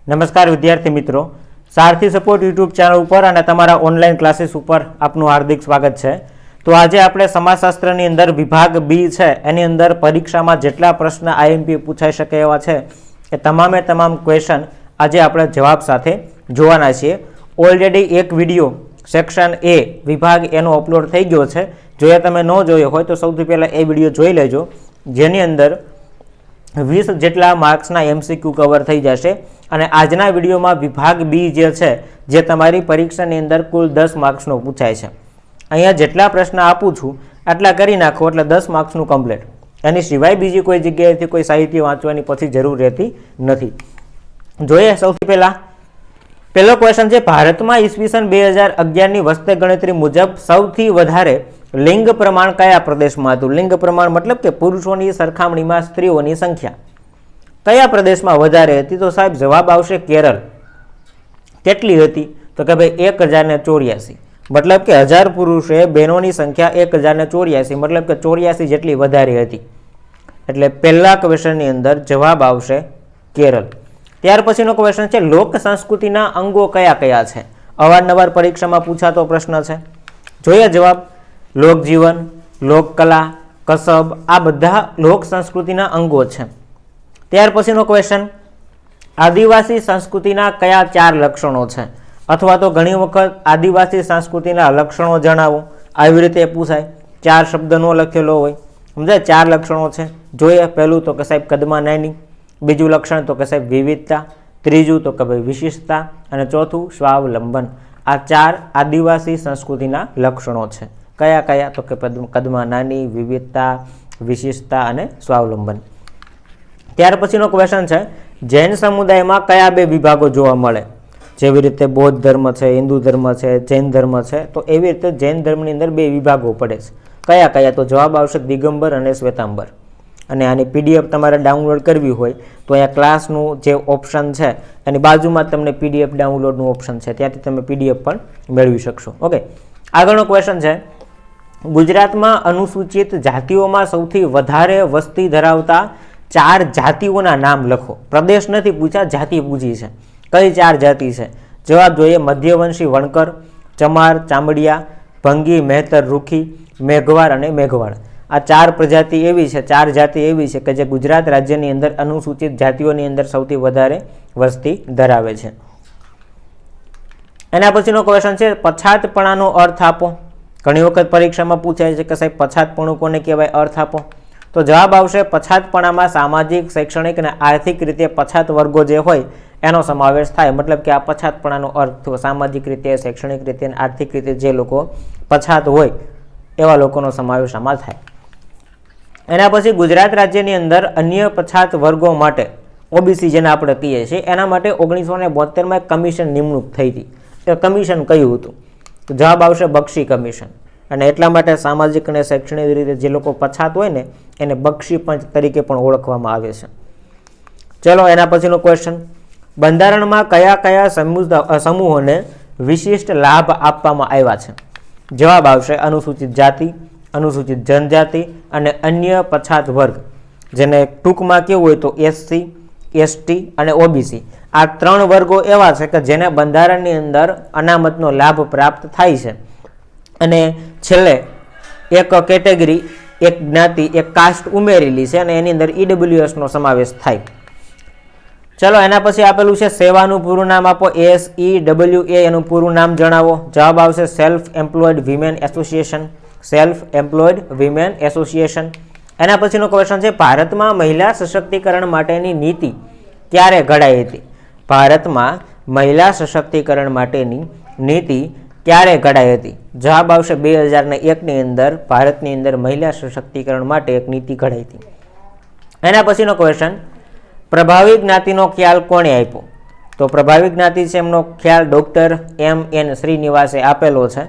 નમસ્કાર વિદ્યાર્થી મિત્રો, સારથી સપોર્ટ યુટ્યુબ ચેનલ ઉપર અને તમારા ઓનલાઈન ક્લાસીસ ઉપર આપનું હાર્દિક સ્વાગત છે। તો આજે આપણે સમાજશાસ્ત્રની અંદર વિભાગ બી છે એની અંદર પરીક્ષામાં જેટલા પ્રશ્ન આઈએમપી પૂછાઈ શકે એવા છે એ તમામે તમામ ક્વેશ્ચન આજે આપણે જવાબ સાથે જોવાના છીએ। ઓલરેડી એક વિડીયો સેક્શન એ વિભાગ એનો અપલોડ થઈ ગયો છે। જો એ તમે ન જોયો હોય તો સૌથી પહેલાં એ વિડીયો જોઈ લેજો, જેની અંદર 20 જેટલા માર્ક્સના એમસીક્યુ કવર થઈ જશે અને આજના વિડીયોમાં વિભાગ બી જે છે જે તમારી પરીક્ષાની અંદર કુલ 10 માર્ક્સનો પૂછાય છે। અહીંયા જેટલા પ્રશ્ન આપું છું આટલા કરી નાખો એટલે 10 માર્ક્સનું કમ્પ્લીટ। એની સિવાય બીજી કોઈ જગ્યાએથી કોઈ સાહિત્ય વાંચવાની પછી જરૂર રહેતી નથી। જોઈએ સૌથી પહેલો ક્વેશ્ચન છે, ભારતમાં ઈસવીસન 2011ની વસ્તી ગણતરી મુજબ સૌથી વધારે લિંગ પ્રમાણ કયા પ્રદેશમાં હતું? લિંગ પ્રમાણ મતલબ કે પુરુષોની સરખામણીમાં સ્ત્રીઓની સંખ્યા કયા પ્રદેશમાં વધારે હતી? તો સાહેબ જવાબ આવશે કેરળ। કેટલી હતી? તો કે ભાઈ 1084, મતલબ કે 1000 પુરુષે બહેનોની સંખ્યા 1084, મતલબ કે 84 જેટલી વધારે હતી। એટલે પહેલા ક્વેશ્ચનની અંદર જવાબ આવશે કેરળ। ત્યાર પછીનો ક્વેશ્ચન છે, લોક સંસ્કૃતિના અંગો કયા કયા છે? અવારનવાર પરીક્ષામાં પૂછાતો પ્રશ્ન છે। જોઈએ જવાબ, લોકજીવન, લોકકલા, કસબ, આ બધા લોક સંસ્કૃતિના અંગો છે। ત્યાર પછીનો ક્વેશ્ચન, આદિવાસી સંસ્કૃતિના કયા 4 લક્ષણો છે? અથવા તો ઘણી વખત આદિવાસી સંસ્કૃતિના લક્ષણો જણાવો આવી રીતે પૂછાય, 4 શબ્દ નો લખેલો હોય, સમજાય? 4 લક્ષણો છે। જોઈએ પહેલું તો કે સાહેબ કદમાં નાની, બીજું લક્ષણ તો કે સાહેબ વિવિધતા, ત્રીજું તો કે ભાઈ વિશિષ્ટતા અને ચોથું સ્વાવલંબન। આ 4 આદિવાસી સંસ્કૃતિના લક્ષણો છે। કયા કયા? તો કે કદમાં નાની, વિવિધતા, વિશિષ્ટતા અને સ્વાવલંબન। ત્યાર પછીનો ક્વેશ્ચન છે, જૈન સમુદાયમાં કયા 2 વિભાગો જોવા મળે? જેવી રીતે બૌદ્ધ ધર્મ છે, હિન્દુ ધર્મ છે, જૈન ધર્મ છે, તો એવી રીતે જૈન ધર્મની અંદર 2 વિભાગો પડે છે। કયા કયા? તો જવાબ આવશે દિગંબર અને શ્વેતાંબર। અને આની પીડીએફ તમારે ડાઉનલોડ કરવી હોય તો અહીંયા ક્લાસનું જે ઓપ્શન છે એની બાજુમાં તમને પીડીએફ ડાઉનલોડનું ઓપ્શન છે, ત્યાંથી તમે પીડીએફ પણ મેળવી શકશો। ઓકે, આગળનો ક્વેશ્ચન છે, ગુજરાતમાં અનુસૂચિત જાતિઓમાં સૌથી વધારે વસ્તી ધરાવતા 4 જાતિઓના નામ લખો। પ્રદેશ નથી પૂછ્યા, જાતિ પૂછી છે। કઈ 4 જાતિ છે? જવાબ જોઈએ, મધ્યવંશી વણકર, ચમાર, ચામડિયા, ભંગી, મહેતર, રૂખી, મેઘવાર અને મેઘવાળ। આ 4 પ્રજાતિ એવી છે, 4 જાતિ એવી છે કે જે ગુજરાત રાજ્યની અંદર અનુસૂચિત જાતિઓની અંદર સૌથી વધારે વસ્તી ધરાવે છે। એના પછીનો ક્વેશ્ચન છે, પછાતપણાનો અર્થ આપો। ઘણી વખત પરીક્ષામાં પૂછાય છે કે સાહેબ પછાતપણું કોને કહેવાય, અર્થ આપો। તો જવાબ આવશે, પછાતપણામાં સામાજિક, શૈક્ષણિક અને આર્થિક રીતે પછાત વર્ગો જે હોય એનો સમાવેશ થાય। મતલબ કે આ પછાતપણાનો અર્થ સામાજિક રીતે, શૈક્ષણિક રીતે અને આર્થિક રીતે જે લોકો પછાત હોય એવા લોકોનો સમાવેશ આમાં થાય। એના પછી ગુજરાત રાજ્યની અંદર અન્ય પછાત વર્ગો માટે ઓબીસી જેને આપણે કહીએ છીએ એના માટે 1972માં કમિશન નિમણૂક થઈ હતી। એ કમિશન કયું હતું? તો જવાબ આવશે બક્ષી કમિશન। અને એટલા માટે સામાજિક અને શૈક્ષણિક રીતે જે લોકો પછાત હોય ને એને બક્ષી પંચ તરીકે પણ ઓળખવામાં આવે છે। ચલો એના પછીનો ક્વેશ્ચન, બંધારણમાં કયા કયા સમૂહોને વિશિષ્ટ લાભ આપવામાં આવ્યા છે? જવાબ આવશે અનુસૂચિત જાતિ, અનુસૂચિત જનજાતિ અને અન્ય પછાત વર્ગ, જેને ટૂંકમાં કેવું હોય તો એસસી, એસટી અને ઓબીસી। આ 3 વર્ગો એવા છે કે જેને બંધારણની અંદર અનામતનો લાભ પ્રાપ્ત થાય છે અને છેલ્લે એક કેટેગરી, એક જ્ઞાતિ, એક કાસ્ટ ઉમેરેલી છે અને એની અંદર ઈડબ્લ્યુએસનો સમાવેશ થાય। ચલો એના પછી આપેલું છે, સેવાનું પૂરું નામ આપો। SEWA એનું પૂરું નામ જણાવો। જવાબ આવશે self employed women association, self employed women association. એના પછીનો ક્વેશ્ચન છે, ભારતમાં મહિલા સશક્તિકરણ માટેની નીતિ ક્યારે ઘડાઈ હતી? ભારતમાં મહિલા સશક્તિકરણ માટેની નીતિ ક્યારે ઘડાઈ હતી? જવાબ આવશે 2001ની અંદર ભારતની અંદર મહિલા સશક્તિકરણ માટે એક નીતિ ઘડાઈ હતી। એના પછીનો ક્વેશ્ચન, પ્રભાવી જ્ઞાતિનો ખ્યાલ કોણે આપ્યો? તો પ્રભાવી જ્ઞાતિ છે એમનો ખ્યાલ ડોક્ટર MN શ્રીનિવાસે આપેલો છે।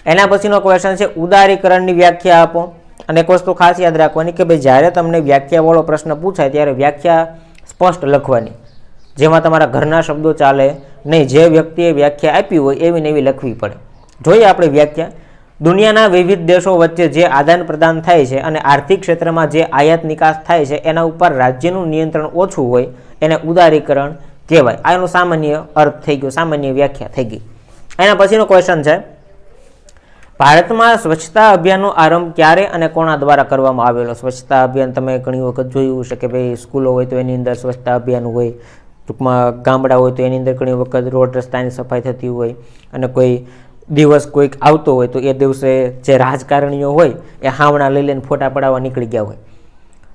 એના પછીનો ક્વેશ્ચન છે, ઉદારીકરણની વ્યાખ્યા આપો। અને એક વસ્તુ ખાસ યાદ રાખવાની કે ભાઈ જ્યારે તમને વ્યાખ્યાવાળો પ્રશ્ન પૂછાય ત્યારે વ્યાખ્યા સ્પષ્ટ લખવાની, જેમાં તમારા ઘરના શબ્દો ચાલે નહીં। જે વ્યક્તિએ વ્યાખ્યા આપી હોય એવી ને એવી લખવી પડે। જોઈએ આપણે વ્યાખ્યા, દુનિયાના વિવિધ દેશો વચ્ચે જે આદાન પ્રદાન થાય છે અને આર્થિક ક્ષેત્રમાં જે આયાત નિકાસ થાય છે એના ઉપર રાજ્યનું નિયંત્રણ ઓછું હોય એને ઉદારીકરણ કહેવાય. આ એનો સામાન્ય અર્થ થઈ ગયો, સામાન્ય વ્યાખ્યા થઈ ગઈ. એના પછીનો ક્વેશ્ચન છે, ભારતમાં સ્વચ્છતા અભિયાનનો આરંભ ક્યારે અને કોના દ્વારા કરવામાં આવેલો? સ્વચ્છતા અભિયાન તમે ઘણી વખત જોયું છે કે ભાઈ સ્કૂલો હોય તો એની અંદર સ્વચ્છતા અભિયાન હોય, ટૂંકમાં ગામડા હોય તો એની અંદર ઘણી વખત રોડ રસ્તાની સફાઈ થતી હોય, અને કોઈ દિવસ કોઈક આવતો હોય તો એ દિવસે જે રાજકારણીઓ હોય એ હાવણા લઈ લઈને ફોટા પડાવવા નીકળી ગયા હોય.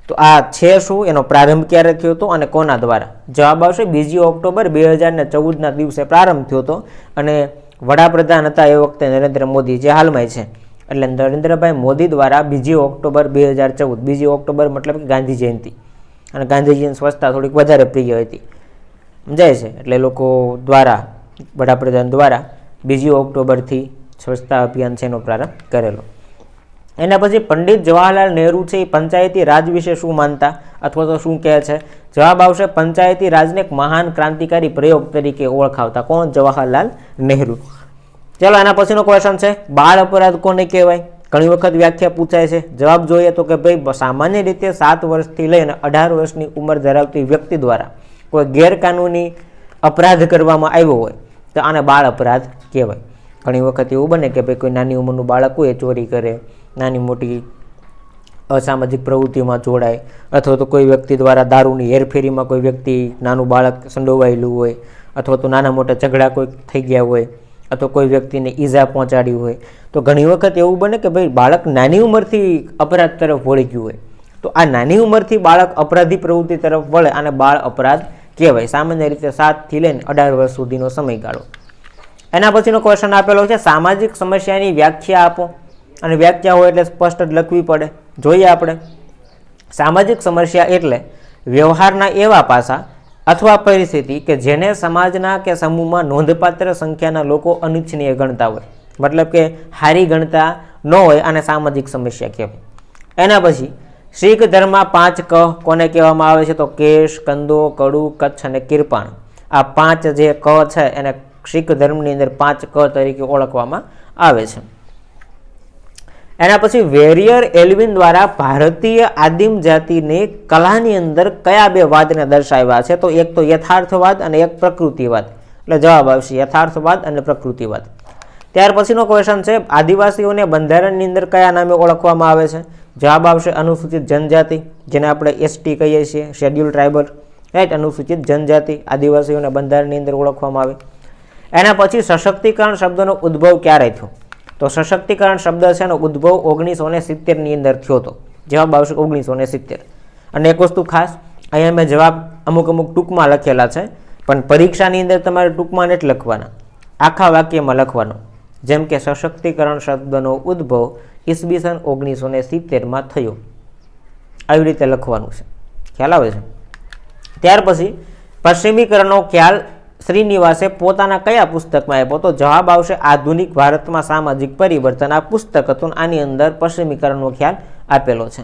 તો આ છે શું, એનો પ્રારંભ ક્યારે થયો હતો અને કોના દ્વારા? જવાબ આવશે 2 ઓક્ટોબર 2014ના દિવસે પ્રારંભ થયો હતો, અને વડાપ્રધાન હતા એ વખતે નરેન્દ્ર મોદી, જે હાલમાં છે. એટલે નરેન્દ્રભાઈ મોદી દ્વારા 2 ઓક્ટોબર 2014, 2 ઓક્ટોબર મતલબ કે ગાંધી જયંતિ, અને ગાંધીજીની સ્વચ્છતા થોડીક વધારે પ્રિય હતી, સમજાય છે. એટલે લોકો દ્વારા, વડાપ્રધાન દ્વારા 2 ઓક્ટોબરથી સ્વચ્છતા અભિયાન છે એનો પ્રારંભ કરેલો. એના પછી પંડિત જવાહરલાલ નહેરુ છે એ પંચાયતી રાજ વિશે શું માનતા અથવા તો શું કહે છે? જવાબ આવશે પંચાયતી રાજને એક મહાન ક્રાંતિકારી પ્રયોગ તરીકે ઓળખાવતા. કોણ? જવાહરલાલ નહેરુ. ચાલો એના પછીનો ક્વેશ્ચન છે, બાળ અપરાધ કોને કહેવાય? ઘણી વખત વ્યાખ્યા પૂછાય છે. જવાબ જોઈએ તો કે ભાઈ સામાન્ય રીતે 7 વર્ષથી લઈને 18 વર્ષની ઉંમર ધરાવતી વ્યક્તિ દ્વારા કોઈ ગેરકાનૂની અપરાધ કરવામાં આવ્યો હોય તો આને બાળ અપરાધ કહેવાય. ઘણી વખત એવું બને કે ભાઈ કોઈ નાની ઉંમરનું બાળક હોય, ચોરી કરે, નાની મોટી અસામાજિક પ્રવૃત્તિઓમાં જોડાય, અથવા તો કોઈ વ્યક્તિ દ્વારા દારૂની હેરફેરીમાં કોઈ વ્યક્તિ, નાનું બાળક સંડોવાયેલું હોય, અથવા તો નાના મોટા ઝઘડા કોઈ થઈ ગયા હોય, અથવા કોઈ વ્યક્તિને ઈજા પહોંચાડી હોય, તો ઘણી વખત એવું બને કે ભાઈ બાળક નાની ઉંમરથી અપરાધ તરફ વળી ગયું હોય. તો આ નાની ઉંમરથી બાળક અપરાધી પ્રવૃત્તિ તરફ વળે આને બાળ અપરાધ કહેવાય. સામાન્ય રીતે 7થી લઈને 18 વર્ષ સુધીનો સમયગાળો. એના પછીનો ક્વેશ્ચન આપેલો છે, સામાજિક સમસ્યાની વ્યાખ્યા આપો. અને વ્યાખ્યા હોય એટલે સ્પષ્ટ જ લખવી પડે. જોઈએ આપણે. સામાજિક સમસ્યા એટલે વ્યવહારના એવા પાસા અથવા પરિસ્થિતિ કે જેને સમાજના કે સમૂહમાં નોંધપાત્ર સંખ્યાના લોકો અનિચ્છનીય ગણતા હોય, મતલબ કે હારી ગણતા ન હોય, આને સામાજિક સમસ્યા કહેવાય. એના પછી શીખ ધર્મમાં 5 ક કોને કહેવામાં આવે છે? તો કેશ, કંદો, કડુ, કચ્છ અને કિરપાણ. આ 5 જે ક છે એને શીખ ધર્મની અંદર 5 ક તરીકે ઓળખવામાં આવે છે. એના પછી વેરિયર એલ્વિન દ્વારા ભારતીય આદિમ જાતિની કલાની અંદર કયા 2 વાદને દર્શાવ્યા છે? તો એક તો યથાર્થવાદ અને એક પ્રકૃતિવાદ. એટલે જવાબ આવશે યથાર્થવાદ અને પ્રકૃતિવાદ. ત્યાર પછીનો ક્વેશ્ચન છે, આદિવાસીઓને બંધારણની અંદર કયા નામે ઓળખવામાં આવે છે? જવાબ આવશે અનુસૂચિત જનજાતિ, જેને આપણે એસટી કહીએ છીએ, શેડ્યુલ ટ્રાઇબલ, રાઈટ. અનુસૂચિત જનજાતિ આદિવાસીઓને બંધારણની અંદર ઓળખવામાં આવે. એના પછી સશક્તિકરણ શબ્દનો ઉદ્ભવ ક્યારે થયો? તો સશક્તિકરણ શબ્દ છે એનો ઉદ્ભવ 1970ની અંદર થયો હતો. જવાબ આવશે 1970. અને એક વસ્તુ ખાસ, અહીંયા મેં જવાબ અમુક ટૂંકમાં લખેલા છે, પણ પરીક્ષાની અંદર તમારે ટૂંકમાં નથી લખવાના, આખા વાક્યમાં લખવાનો. જેમ કે સશક્તિકરણ શબ્દનો ઉદ્ભવ ઈસવીસન 1970માં થયો, આવી રીતે લખવાનું છે. ખ્યાલ આવે છે? ત્યાર પછી પશ્ચિમીકરણનો ખ્યાલ શ્રીનિવાસે પોતાના કયા પુસ્તકમાં આપ્યો? તો જવાબ આવશે આધુનિક ભારતમાં સામાજિક પરિવર્તન. આ પુસ્તક હતું, આની અંદર પશ્ચિમીકરણનો ખ્યાલ આપેલો છે.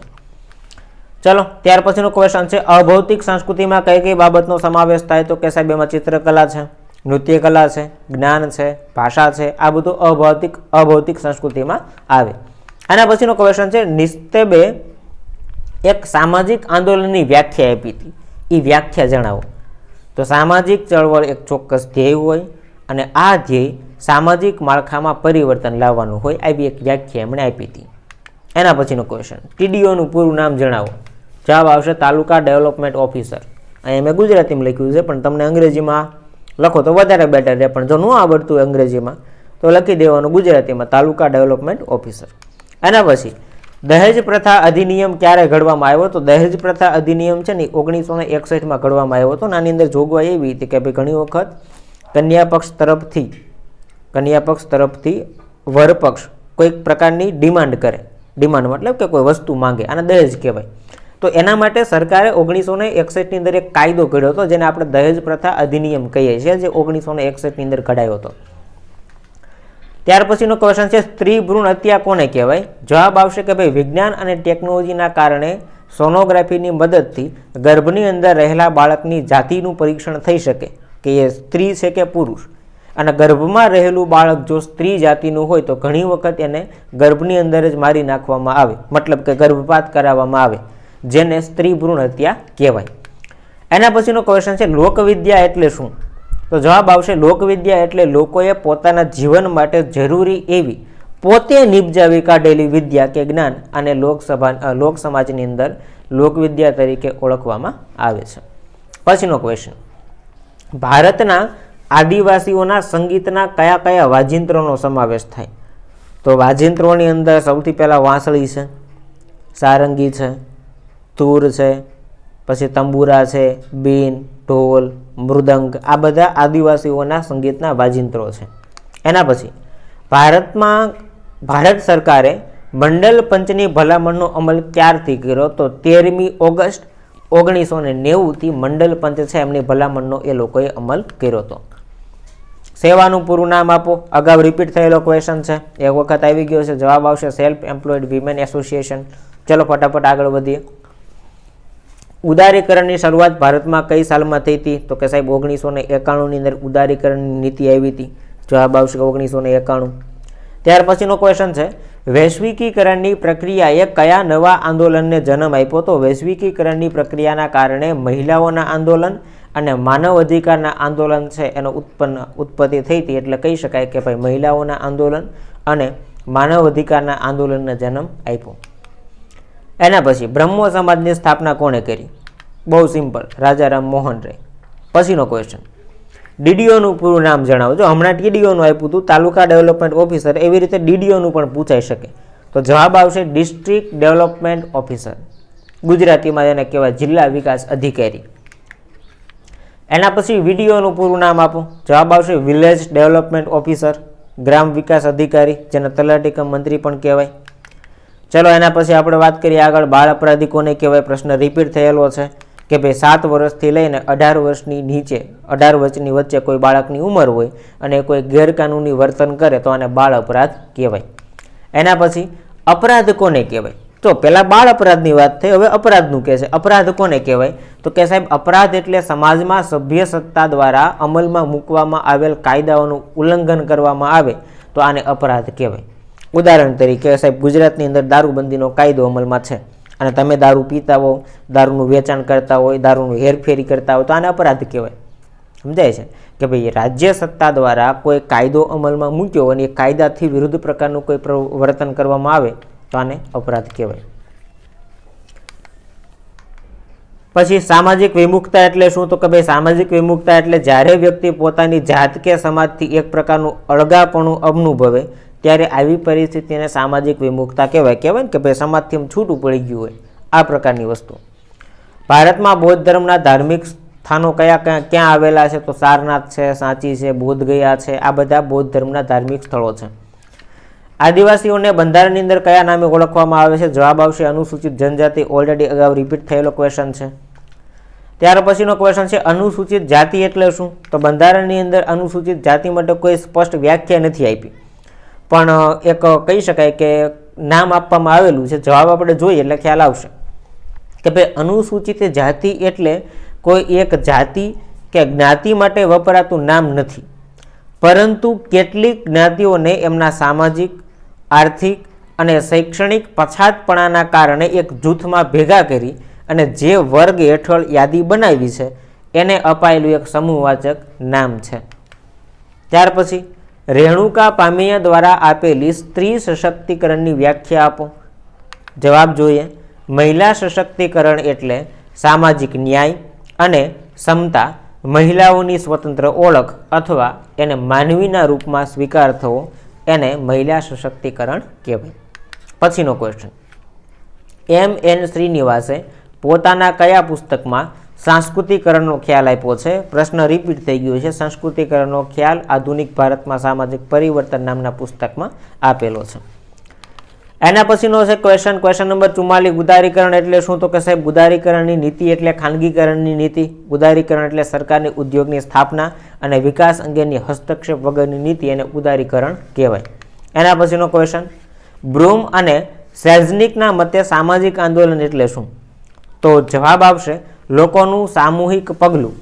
ચલો ત્યાર પછીનો ક્વેશ્ચન છે, અભૌતિક સંસ્કૃતિમાં કઈ કઈ બાબતનો સમાવેશ થાય? તો કે સાહેબ એમાં ચિત્રકલા છે, નૃત્ય કલા છે, જ્ઞાન છે, ભાષા છે. આ બધું અભૌતિક સંસ્કૃતિમાં આવે. આના પછીનો ક્વેશ્ચન છે, નિસ્તેબે એક સામાજિક આંદોલનની વ્યાખ્યા આપી હતી, એ વ્યાખ્યા જણાવો. તો સામાજિક ચળવળ એક ચોક્કસ ધ્યેય હોય, અને આ ધ્યેય સામાજિક માળખામાં પરિવર્તન લાવવાનું હોય, આવી એક વ્યાખ્યા એમણે આપી હતી. એના પછીનો ક્વેશ્ચન, ટીડીઓનું પૂરું નામ જણાવો. જવાબ આવશે તાલુકા ડેવલપમેન્ટ ઓફિસર. અહીંયા મેં ગુજરાતીમાં લખ્યું છે, પણ તમને અંગ્રેજીમાં લખો તો વધારે બેટર રહે, પણ જો ન આવડતું હોય અંગ્રેજીમાં તો લખી દેવાનું ગુજરાતીમાં તાલુકા ડેવલપમેન્ટ ઓફિસર. એના પછી દહેજ પ્રથા અધિનિયમ ક્યારે ઘડવામાં આવ્યો? તો દહેજ પ્રથા અધિનિયમ છે ને 1961માં ઘડવામાં આવ્યો હતો. આની અંદર જોગવાઈ એવી હતી કે ભાઈ ઘણી વખત કન્યા પક્ષ તરફથી વરપક્ષ કોઈક પ્રકારની ડિમાન્ડ કરે, ડિમાન્ડ મતલબ કે કોઈ વસ્તુ માંગે, આને દહેજ કહેવાય. તો એના માટે સરકારે 1961ની અંદર એક કાયદો ઘડ્યો હતો, જેને આપણે દહેજ પ્રથા અધિનિયમ કહીએ છીએ, જે 1961ની અંદર ઘડાયો હતો. ત્યાર પછીનો ક્વેશ્ચન છે, સ્ત્રી ભ્રૂણ હત્યા કોને કહેવાય? જવાબ આવશે કે ભાઈ વિજ્ઞાન અને ટેકનોલોજીના કારણે સોનોગ્રાફીની મદદથી ગર્ભની અંદર રહેલા બાળકની જાતિનું પરીક્ષણ થઈ શકે કે એ સ્ત્રી છે કે પુરુષ. અને ગર્ભમાં રહેલું બાળક જો સ્ત્રી જાતિનું હોય તો ઘણી વખત એને ગર્ભની અંદર જ મારી નાખવામાં આવે, મતલબ કે ગર્ભપાત કરાવવામાં આવે, જેને સ્ત્રી ભ્રૂણ હત્યા કહેવાય. એના પછીનો ક્વેશ્ચન છે લોકવિદ્યા એટલે શું? તો જવાબ આવશે લોકવિદ્યા એટલે લોકોએ પોતાના જીવન માટે જરૂરી એવી પોતે નિપજાવી કાઢેલી વિદ્યા કે જ્ઞાન અને લોક સમાજની અંદર લોકવિદ્યા તરીકે ઓળખવામાં આવે છે. પછીનો ક્વેશ્ચન, ભારતના આદિવાસીઓના સંગીતના કયા કયા વાજિંત્રોનો સમાવેશ થાય? તો વાજિંત્રોની અંદર સૌથી પહેલાં વાંસળી છે, સારંગી છે, તૂર છે, પછી તંબુરા છે, બીન, ઢોલ, મૃદંગ, આ બધા આદિવાસીઓના સંગીતના વાજિંત્રો છે. એના પછી ભારત સરકારે મંડલ પંચની ભલામણનો અમલ ક્યારથી કર્યો? તો 13મી ઓગસ્ટ 1990થી મંડલ પંચ છે એમની ભલામણનો એ લોકોએ અમલ કર્યો હતો. સેવાનું પૂરું નામ આપો. અગાઉ રિપીટ થયેલો ક્વેશ્ચન છે, એક વખત આવી ગયો છે. જવાબ આવશે સેલ્ફ એમ્પ્લોયડ વિમેન એસોસિએશન. ચલો ફટાફટ આગળ વધીએ. ઉદારીકરણની શરૂઆત ભારતમાં કઈ સાલમાં થઈ હતી? તો કે સાહેબ 1991ની અંદર ઉદારીકરણની નીતિ આવી હતી. જવાબ આવશે 1991. ત્યાર પછીનો ક્વેશ્ચન છે, વૈશ્વિકીકરણની પ્રક્રિયાએ કયા નવા આંદોલનને જન્મ આપ્યો? તો વૈશ્વિકીકરણની પ્રક્રિયાના કારણે મહિલાઓના આંદોલન અને માનવ અધિકારના આંદોલન છે એનો ઉત્પત્તિ થઈ હતી. એટલે કહી શકાય કે ભાઈ મહિલાઓના આંદોલન અને માનવ અધિકારના આંદોલનને જન્મ આપ્યો. એના પછી બ્રહ્મો સમાજની સ્થાપના કોણે કરી? બહુ સિમ્પલ, રાજા રામ મોહન રાય. પછીનો ક્વેશ્ચન, ડીડીઓનું પૂરું નામ જણાવજો. હમણાં ટીડીઓનું આપ્યું હતું, તાલુકા ડેવલપમેન્ટ ઓફિસર, એવી રીતે ડીડીઓનું પણ પૂછાઈ શકે. તો જવાબ આવશે ડિસ્ટ્રિક્ટ ડેવલપમેન્ટ ઓફિસર. ગુજરાતીમાં એને કહેવાય જિલ્લા વિકાસ અધિકારી. એના પછી વીડીઓનું પૂરું નામ આપો. જવાબ આવશે વિલેજ ડેવલપમેન્ટ ઓફિસર, ગ્રામ વિકાસ અધિકારી, જેને તલાટી કમ મંત્રી પણ કહેવાય. ચલો એના પછી આપણે વાત કરીએ આગળ, બાળ અપરાધી કોને કહેવાય? પ્રશ્ન રિપીટ થયેલો છે કે ભાઈ 7 વર્ષથી લઈને 18 વર્ષની નીચે 18 વર્ષની વચ્ચે કોઈ બાળકની ઉંમર હોય અને કોઈ ગેરકાનૂની વર્તન કરે તો આને બાળ અપરાધ કહેવાય. એના પછી અપરાધ કોને કહેવાય? તો પહેલાં બાળ અપરાધની વાત થઈ, હવે અપરાધનું કહે છે. અપરાધ કોને કહેવાય? તો કે સાહેબ અપરાધ એટલે સમાજમાં સભ્ય સત્તા દ્વારા અમલમાં મૂકવામાં આવેલ કાયદાઓનું ઉલ્લંઘન કરવામાં આવે તો આને અપરાધ કહેવાય. ઉદાહરણ તરીકે સાહેબ ગુજરાતની અંદર દારૂબંધીનો કાયદો અમલમાં છે અને તમે દારૂ પીતા હો, દારૂનું વેચાણ કરતા હોય, દારૂનું હેરફેરી કરતા હોય તો આને અપરાધ કહેવાય. સમજાય છે કે ભાઈ રાજ્ય સત્તા દ્વારા કોઈ કાયદો અમલમાં મૂક્યો અને એ કાયદાથી વિરુદ્ધ પ્રકારનું કોઈ વર્તન કરવામાં આવે તો આને અપરાધ કહેવાય. પછી સામાજિક વિમુખતા એટલે શું? તો કે ભાઈ સામાજિક વિમુખતા એટલે જ્યારે વ્યક્તિ પોતાની જાત કે સમાજથી એક પ્રકારનું અળગાપણું અનુભવે ત્યારે આવી પરિસ્થિતિને સામાજિક વિમુખતા કહેવાય. કહેવાય ને કે ભાઈ સમાજથી છૂટું પડી ગયું હોય, આ પ્રકારની વસ્તુ. ભારતમાં બૌદ્ધ ધર્મના ધાર્મિક સ્થાનો ક્યાં આવેલા છે? તો સારનાથ છે, સાંચી છે, બોધગયા છે, આ બધા બૌદ્ધ ધર્મના ધાર્મિક સ્થળો છે. આદિવાસીઓને બંધારણની અંદર કયા નામે ઓળખવામાં આવે છે? જવાબ આવશે અનુસૂચિત જનજાતિ. ઓલરેડી અગાઉ રિપીટ થયેલો ક્વેશ્ચન છે. ત્યાર પછીનો ક્વેશ્ચન છે અનુસૂચિત જાતિ એટલે શું? તો બંધારણની અંદર અનુસૂચિત જાતિ માટે કોઈ સ્પષ્ટ વ્યાખ્યા નથી આપી, પણ એક કહી શકાય કે નામ આપવામાં આવેલું છે. જવાબ આપણે જોઈએ એટલે ખ્યાલ આવશે કે ભાઈ અનુસૂચિત જાતિ એટલે કોઈ એક જાતિ કે જ્ઞાતિ માટે વપરાતું નામ નથી, પરંતુ કેટલીક જ્ઞાતિઓને એમના સામાજિક, આર્થિક અને શૈક્ષણિક પછાતપણાના કારણે એક જૂથમાં ભેગા કરી અને જે વર્ગ હેઠળ યાદી બનાવી છે એને અપાયેલું એક સમૂહવાચક નામ છે. ત્યાર પછી રેણુકા પામીયા દ્વારા આપેલી સ્ત્રી સશક્તિકરણની વ્યાખ્યા આપો. જવાબ જોઈએ, મહિલા સશક્તિકરણ એટલે સામાજિક ન્યાય અને સમતા, મહિલાઓની સ્વતંત્ર ઓળખ અથવા એને માનવીના રૂપમાં સ્વીકાર થવો, એને મહિલા સશક્તિકરણ કહેવાય. પછીનો ક્વેશ્ચન, M.N. શ્રીનિવાસે પોતાના કયા પુસ્તકમાં સાંસ્કૃતિકરણનો ખ્યાલ આપ્યો છે? પ્રશ્ન રિપીટ થઈ ગયો છે. સંસ્કૃતિકરણનો ખ્યાલ આધુનિક ભારતમાં સામાજિક પરિવર્તન નામના પુસ્તકમાં આપેલો છે. એના પછીનો છે ક્વેશ્ચન નંબર 44, ઉદારીકરણ એટલે શું? તો કે સાહેબ ઉદારીકરણની નીતિ એટલે ખાનગીકરણની નીતિ. ઉદારીકરણ એટલે સરકારની ઉદ્યોગની સ્થાપના અને વિકાસ અંગેની હસ્તક્ષેપ વગરની નીતિ, એને ઉદારીકરણ કહેવાય. એના પછીનો ક્વેશ્ચન, બ્રૂમ અને સેલ્ઝનિકના મતે સામાજિક આંદોલન એટલે શું? તો જવાબ આવશે લોકોનું સામૂહિક પગલું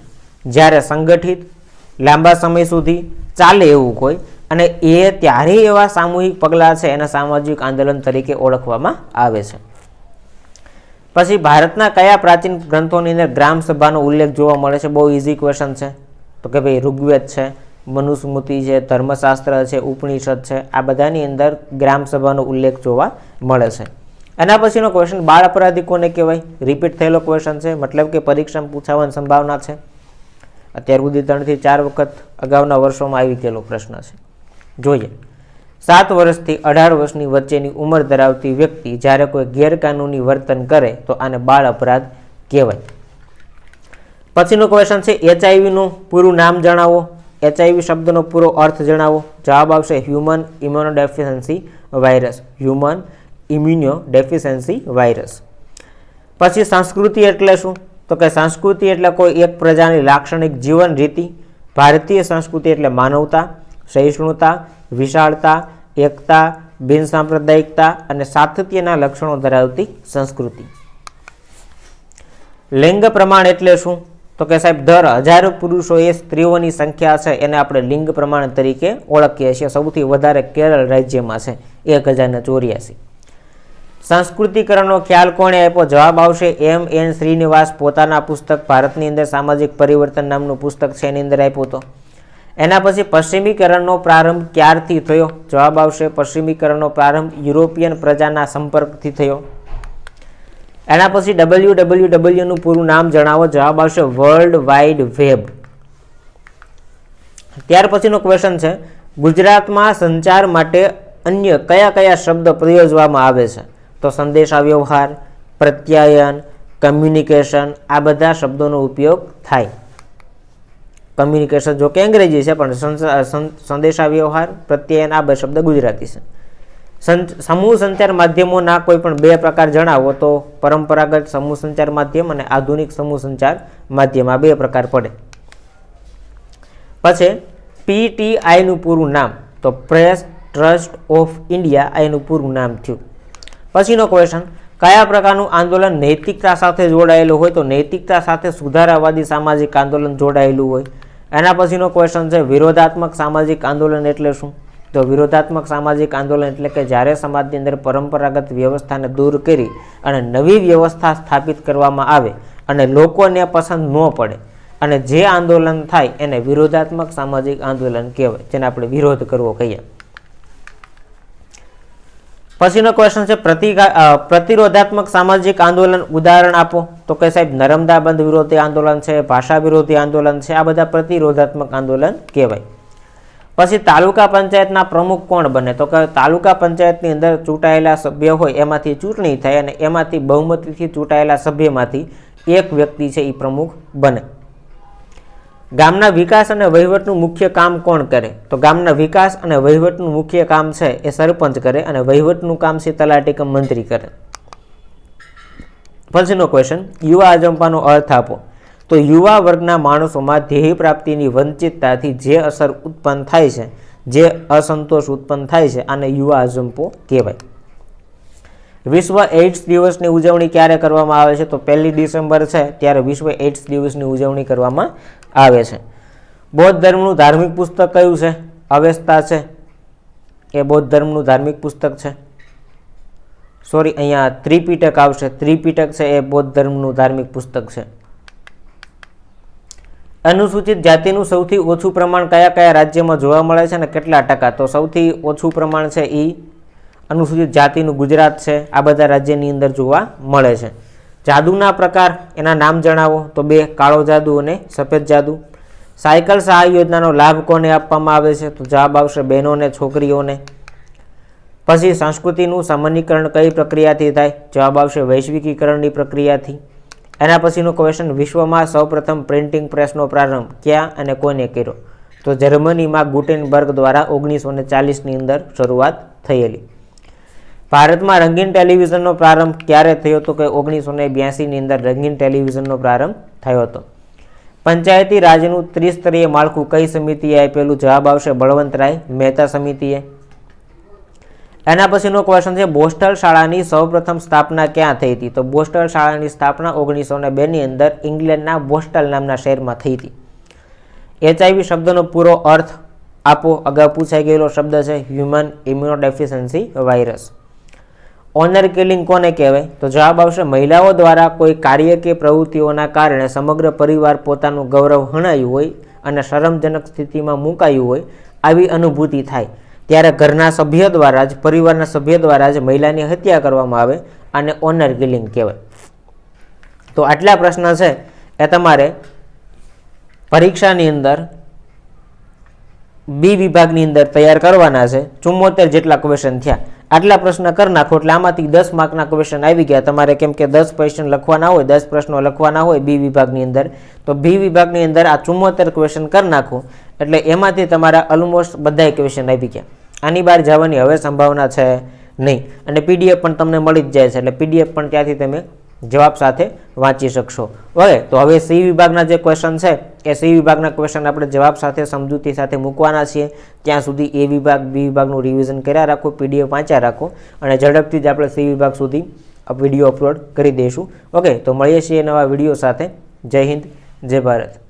જ્યારે સંગઠિત, લાંબા સમય સુધી ચાલે એવું હોય અને એ ત્યારે એવા સામૂહિક પગલાં છે એને સામાજિક આંદોલન તરીકે ઓળખવામાં આવે છે. પછી ભારતના કયા પ્રાચીન ગ્રંથોની અંદર ગ્રામ સભાનો ઉલ્લેખ જોવા મળે છે? બહુ ઇઝી ક્વેશ્ચન છે. તો કે ભાઈ ઋગ્વેદ છે, મનુસ્મૃતિ છે, ધર્મશાસ્ત્ર છે, ઉપનિષદ છે, આ બધાની અંદર ગ્રામ સભાનો ઉલ્લેખ જોવા મળે છે. એના પછીનો ક્વેશ્ચન, બાળ અપરાધી કોને કહેવાય? રિપીટ થયેલો ક્વેશ્ચન છે, મતલબ કે પરીક્ષામાં પૂછાવાની સંભાવના છે. અત્યાર સુધી 3 થી 4 વખત અગાઉના વર્ષોમાં આવી ગયેલો પ્રશ્ન છે. જોઈએ, 7 વર્ષથી 18 વર્ષની વચ્ચેની ઉંમર ધરાવતી વ્યક્તિ જ્યારે કોઈ ગેરકાનૂની વર્તન કરે તો આને બાળ અપરાધ કહેવાય. પછીનો ક્વેશ્ચન છે, HIV નું પૂરું નામ જણાવો. HIV શબ્દનો પૂરો અર્થ જણાવો. જવાબ આવશે human immunodeficiency virus. Human immunodeficiency virus. પછી સંસ્કૃતિ એટલે શું? તો કે સંસ્કૃતિ એટલે કોઈ એક પ્રજાની લાક્ષણિક જીવન રીતિ. ભારતીય સંસ્કૃતિ એટલે માનવતા, સહિષ્ણુતા, વિશાળતા, એકતા, બિનસાંપ્રદાયિકતા અને સાતત્યના લક્ષણો ધરાવતી સંસ્કૃતિ. લિંગ પ્રમાણ એટલે શું? તો કે સાહેબ દર 1000 પુરુષોએ સ્ત્રીઓની સંખ્યા છે એને આપણે લિંગ પ્રમાણ તરીકે ઓળખીએ છીએ. સૌથી વધારે કેરળ રાજ્યમાં છે 1084. સંસ્કૃતિકરણનો ખ્યાલ કોણે આપ્યો? જવાબ આવશે M.N. શ્રીનિવાસ પોતાના પુસ્તક ભારતની અંદર સામાજિક પરિવર્તન નામનું પુસ્તક છે એની અંદર આપ્યો હતો. એના પછી પશ્ચિમીકરણનો પ્રારંભ ક્યારથી થયો? જવાબ આવશે પશ્ચિમીકરણનો પ્રારંભ યુરોપિયન પ્રજાના સંપર્કથી થયો. એના પછી WWW નું પૂરું નામ જણાવો. જવાબ આવશે વર્લ્ડ વાઇડ વેબ. ત્યાર પછીનો ક્વેશ્ચન છે, ગુજરાતમાં સંચાર માટે અન્ય કયા કયા શબ્દ પ્રયોજવામાં આવે છે? તો સંદેશા વ્યવહાર, પ્રત્યાયન, કમ્યુનિકેશન, આ બધા શબ્દોનો ઉપયોગ થાય. કમ્યુનિકેશન જો કે અંગ્રેજી છે પણ સંદેશા વ્યવહાર, પ્રત્યાયન આ બે શબ્દ ગુજરાતી છે. સમૂહ સંચાર માધ્યમોના કોઈ પણ 2 પ્રકાર જણાવો. તો પરંપરાગત સમૂહ સંચાર માધ્યમ અને આધુનિક સમૂહ સંચાર માધ્યમ, આ 2 પ્રકાર પડે. પછી PTI નું પૂરું નામ? તો પ્રેસ ટ્રસ્ટ ઓફ ઇન્ડિયા, આ એનું પૂરું નામ થયું. પછીનો ક્વેશ્ચન, કયા પ્રકારનું આંદોલન નૈતિકતા સાથે જોડાયેલું હોય? તો નૈતિકતા સાથે સુધારાવાદી સામાજિક આંદોલન જોડાયેલું હોય. એના પછીનો ક્વેશ્ચન છે, વિરોધાત્મક સામાજિક આંદોલન એટલે શું? તો વિરોધાત્મક સામાજિક આંદોલન એટલે કે જ્યારે સમાજની અંદર પરંપરાગત વ્યવસ્થાને દૂર કરી અને નવી વ્યવસ્થા સ્થાપિત કરવામાં આવે અને લોકોને પસંદ ન પડે અને જે આંદોલન થાય એને વિરોધાત્મક સામાજિક આંદોલન કહેવાય, જેને આપણે વિરોધ કરવો કહીએ. પછીનો ક્વેશ્ચન છે, પ્રતિરોધાત્મક સામાજિક આંદોલન ઉદાહરણ આપો. તો કે સાહેબ નર્મદા બંધ વિરોધી આંદોલન છે, ભાષા વિરોધી આંદોલન છે, આ બધા પ્રતિરોધાત્મક આંદોલન કહેવાય. પછી તાલુકા પંચાયતના પ્રમુખ કોણ બને? તો કે તાલુકા પંચાયતની અંદર ચૂંટાયેલા સભ્ય હોય એમાંથી ચૂંટણી થાય અને એમાંથી બહુમતીથી ચૂંટાયેલા સભ્યમાંથી એક વ્યક્તિ છે એ પ્રમુખ બને. ગામના વિકાસ અને વહીવટનું મુખ્ય કામ કોણ કરે? તો ગામના વિકાસ અને વહીવટનું મુખ્ય કામ છે એ સરપંચ કરે અને વહીવટનું કામ છે તલાટી કે મંત્રી કરે. પછીનો ક્વેશ્ચન, યુવા અજંપાનો અર્થ આપો. તો યુવા વર્ગના માણસોમાં ધ્યેય પ્રાપ્તિની વંચિતતાથી જે અસર ઉત્પન્ન થાય છે, જે અસંતોષ ઉત્પન્ન થાય છે, આને યુવા અજંપો કહેવાય. વિશ્વ એઇડ્સ દિવસની ઉજવણી ક્યારે કરવામાં આવે છે? તો 1 ડિસેમ્બર છે ત્યારે વિશ્વ એઇડ્સ દિવસની ઉજવણી કરવામાં આવે છે. બૌદ્ધ ધર્મનું ધાર્મિક પુસ્તક કયું છે? અવેસ્તા છે, એ બૌદ્ધ ધર્મનું ધાર્મિક પુસ્તક છે. સોરી, અહીંયા ત્રિપિટક આવશે. ત્રિપિટક છે એ બૌદ્ધ ધર્મનું ધાર્મિક પુસ્તક છે. અનુસૂચિત જાતિનું સૌથી ઓછું પ્રમાણ કયા કયા રાજ્યમાં જોવા મળે છે અને કેટલા ટકા? તો સૌથી ઓછું પ્રમાણ છે એ અનુસૂચિત જાતિનું ગુજરાત છે, આ બધા રાજ્યની અંદર જોવા મળે છે. જાદુના પ્રકાર, એના નામ જણાવો. તો 2, કાળો જાદુ અને સફેદ જાદુ. સાયકલ સહાય યોજનાનો લાભ કોને આપવામાં આવે છે? તો જવાબ આવશે બહેનોને, છોકરીઓને. પછી સંસ્કૃતિનું સામાન્યીકરણ કઈ પ્રક્રિયાથી થાય? જવાબ આવશે વૈશ્વિકીકરણની પ્રક્રિયાથી. એના પછીનો ક્વેશ્ચન, વિશ્વમાં સૌપ્રથમ પ્રિન્ટિંગ પ્રેસનો પ્રારંભ ક્યાં અને કોને કર્યો? તો જર્મનીમાં ગુટેનબર્ગ દ્વારા 1940ની અંદર શરૂઆત થયેલી. ભારતમાં રંગીન ટેલિવિઝનનો પ્રારંભ ક્યારે થયો? તો કે 1982ની અંદર રંગીન ટેલિવિઝનનો પ્રારંભ થયો હતો. પંચાયતી રાજનું ત્રિસ્તરીય માળખું કઈ સમિતિએ આપેલું? જવાબ આવશે બળવંતરાય મહેતા સમિતિએ. એના પછીનો ક્વેશ્ચન છે, બોસ્ટલ શાળાની સૌપ્રથમ સ્થાપના ક્યાં થઈ હતી? તો બોસ્ટલ શાળાની સ્થાપના 1902ની અંદર ઇંગ્લેન્ડના બોસ્ટલ નામના શહેરમાં થઈ હતી. HIV શબ્દનો પૂરો અર્થ આપો. અગાઉ પૂછાઈ ગયેલો શબ્દ છે human immunodeficiency virus. Honour killing કોને કહેવાય? તો જવાબ આવશે મહિલાઓ દ્વારા કોઈ કાર્ય કે પ્રવૃત્તિઓના કારણે સમગ્ર પરિવાર પોતાનું ગૌરવ હણાયું હોય અને શરમજનક સ્થિતિમાં મુકાયું હોય આવી અનુભૂતિ થાય ત્યારે ઘરના સભ્ય દ્વારા જ, પરિવારના સભ્ય દ્વારા જ મહિલાની હત્યા કરવામાં આવે અને ઓનર કિલિંગ કહેવાય. તો આટલા પ્રશ્ન છે એ તમારે પરીક્ષાની અંદર બી વિભાગની અંદર તૈયાર કરવાના છે. 74 જેટલા ક્વેશ્ચન થયા. આટલા પ્રશ્ન કરી નાખો એટલે આમાંથી 10 માર્કના ક્વેશ્ચન આવી ગયા તમારે, કેમ કે 10 ક્વેશ્ચન લખવાના હોય, 10 પ્રશ્નો લખવાના હોય બી વિભાગની અંદર. તો બી વિભાગની અંદર આ 74 ક્વેશ્ચન કરી નાખો એટલે એમાંથી તમારા ઓલમોસ્ટ બધાય ક્વેશ્ચન આવી ગયા. આની બહાર જવાની હવે સંભાવના છે નહીં. અને પીડીએફ પણ તમને મળી જ જાય છે એટલે પીડીએફ પણ ત્યાંથી તમે જવાબ સાથે વાંચી શકશો. ઓકે, તો હવે સી વિભાગના જે ક્વેશ્ચન છે એ સી વિભાગના ક્વેશ્ચન આપણે જવાબ સાથે સમજૂતી સાથે મૂકવાના છીએ. ત્યાં સુધી એ વિભાગ બી વિભાગનું રિવિઝન કર્યા રાખો, પીડીએફ વાંચ્યા રાખો અને ઝડપથી જ આપણે સી વિભાગ સુધી વિડીયો અપલોડ કરી દઈશું. ઓકે, તો મળીએ છીએ નવા વિડીયો સાથે. જય હિન્દ, જય ભારત.